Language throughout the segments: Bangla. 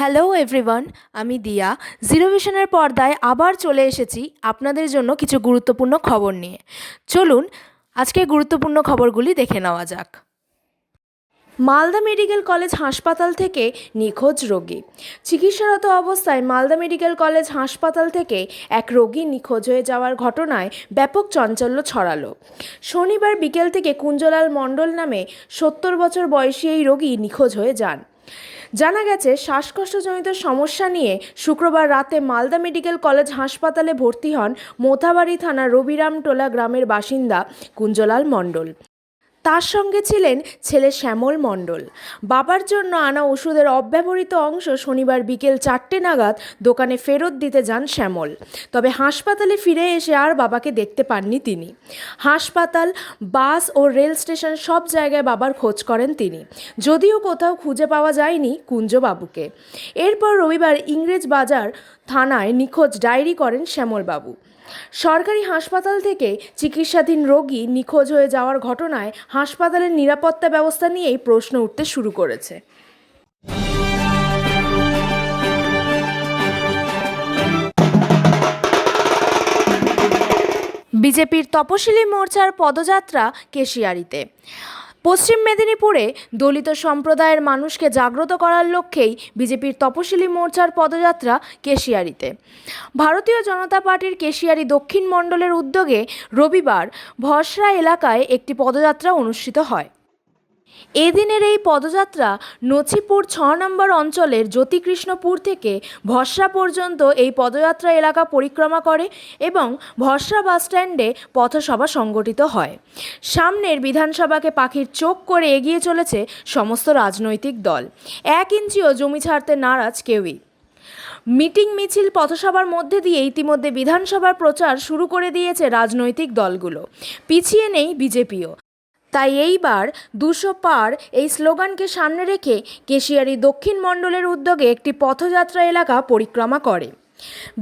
হ্যালো এভরিওয়ান, আমি দিয়া জিরো ভিশনের পর্দায় আবার চলে এসেছি আপনাদের জন্য কিছু গুরুত্বপূর্ণ খবর নিয়ে। চলুন আজকে গুরুত্বপূর্ণ খবরগুলি দেখে নেওয়া যাক। মালদা মেডিকেল কলেজ হাসপাতাল থেকে নিখোঁজ রোগী। চিকিৎসারত অবস্থায় মালদা মেডিকেল কলেজ হাসপাতাল থেকে এক রোগী নিখোঁজ হয়ে যাওয়ার ঘটনায় ব্যাপক চাঞ্চল্য ছড়ালো। শনিবার বিকেল থেকে কুঞ্জলাল মণ্ডল নামে 70 বছর বয়সী এই রোগী নিখোঁজ হয়ে যান। জানা গেছে, শ্বাসকষ্টজনিত সমস্যা নিয়ে শুক্রবার রাতে মালদা মেডিকেল কলেজ হাসপাতালে ভর্তি হন মোথাবাড়ি থানার রবিরামটোলা গ্রামের বাসিন্দা কুঞ্জলাল মণ্ডল। তার সঙ্গে ছিলেন ছেলে শ্যামল মণ্ডল। বাবার জন্য আনা ওষুধের অব্যবহৃত অংশ শনিবার বিকেল 4টে নাগাদ দোকানে ফেরত দিতে যান শ্যামল। তবে হাসপাতালে ফিরে এসে আর বাবাকে দেখতে পাননি তিনি। হাসপাতাল, বাস ও রেল স্টেশন সব জায়গায় বাবার খোঁজ করেন তিনি, যদিও কোথাও খুঁজে পাওয়া যায়নি কুঞ্জবাবুকে। এরপর রবিবার ইংরেজবাজার থানায় নিখোঁজ ডায়েরি করেন শ্যামলবাবু। সরকারি হাসপাতাল থেকে চিকিৎসাধীন রোগী নিখোঁজ হয়ে যাওয়ার ঘটনায় হাসপাতালের নিরাপত্তা ব্যবস্থা নিয়েই প্রশ্ন উঠতে শুরু করেছে। বিজেপির তপশিলি মোর্চার পদযাত্রা কেশিয়ারিতে। পশ্চিম মেদিনীপুরে দলিত সম্প্রদায়ের মানুষকে জাগ্রত করার লক্ষ্যেই বিজেপির তপশিলি মোর্চার পদযাত্রা কেশিয়ারিতে। ভারতীয় জনতা পার্টির কেশিয়ারি দক্ষিণ মণ্ডলের উদ্যোগে রবিবার ভসরা এলাকায় একটি পদযাত্রা অনুষ্ঠিত হয়। এদিনের এই পদযাত্রা নছিপুর 6 নম্বর অঞ্চলের জ্যোতিকৃষ্ণপুর থেকে ভসরা পর্যন্ত এই পদযাত্রা এলাকা পরিক্রমা করে এবং ভসরা বাসস্ট্যান্ডে পথসভা সংগঠিত হয়। সামনের বিধানসভাকে পাখির চোখ করে এগিয়ে চলেছে সমস্ত রাজনৈতিক দল। 1 ইঞ্চিও জমি ছাড়তে নারাজ কেউই। মিটিং, মিছিল, পথসভার মধ্যে দিয়ে ইতিমধ্যে বিধানসভার প্রচার শুরু করে দিয়েছে রাজনৈতিক দলগুলো। পিছিয়ে নেই বিজেপিও। তাই এইবার 200 পার এই স্লোগানকে সামনে রেখে কেশিয়ারি দক্ষিণ মণ্ডলের উদ্যোগে একটি পথযাত্রা এলাকা পরিক্রমা করে।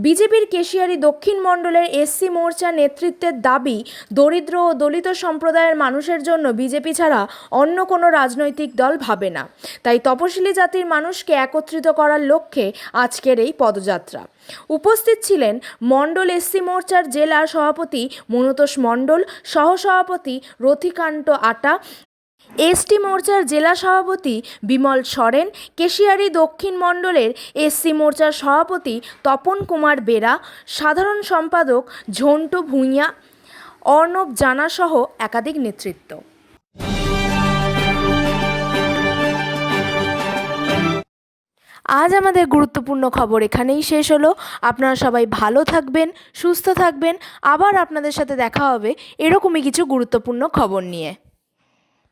বিজেপির কেশিয়ারি দক্ষিণ মণ্ডলের এসসি মোর্চা নেতৃত্বের দাবি, দরিদ্র ও দলিত সম্প্রদায়ের মানুষের জন্য বিজেপি ছাড়া অন্য কোনো রাজনৈতিক দল ভাবে না। তাই তপশিলি জাতির মানুষকে একত্রিত করার লক্ষ্যে আজকের এই পদযাত্রা। উপস্থিত ছিলেন মণ্ডল এসসি মোর্চার জেলা সভাপতি মনুতোষ মণ্ডল, সহসভাপতি রথিকান্ত আটা, এসটি মোর্চার জেলা সভাপতি বিমল সরেন, কেশিয়ারি দক্ষিণ মণ্ডলের এসসি মোর্চার সভাপতি তপন কুমার বেরা, সাধারণ সম্পাদক ঝন্টু ভূঁইয়া, অর্ণব জানা সহ একাধিক নেতৃত্ব। আজ আমাদের গুরুত্বপূর্ণ খবর এখানেই শেষ হলো। আপনারা সবাই ভালো থাকবেন, সুস্থ থাকবেন। আবার আপনাদের সাথে দেখা হবে এরকমই কিছু গুরুত্বপূর্ণ খবর নিয়ে।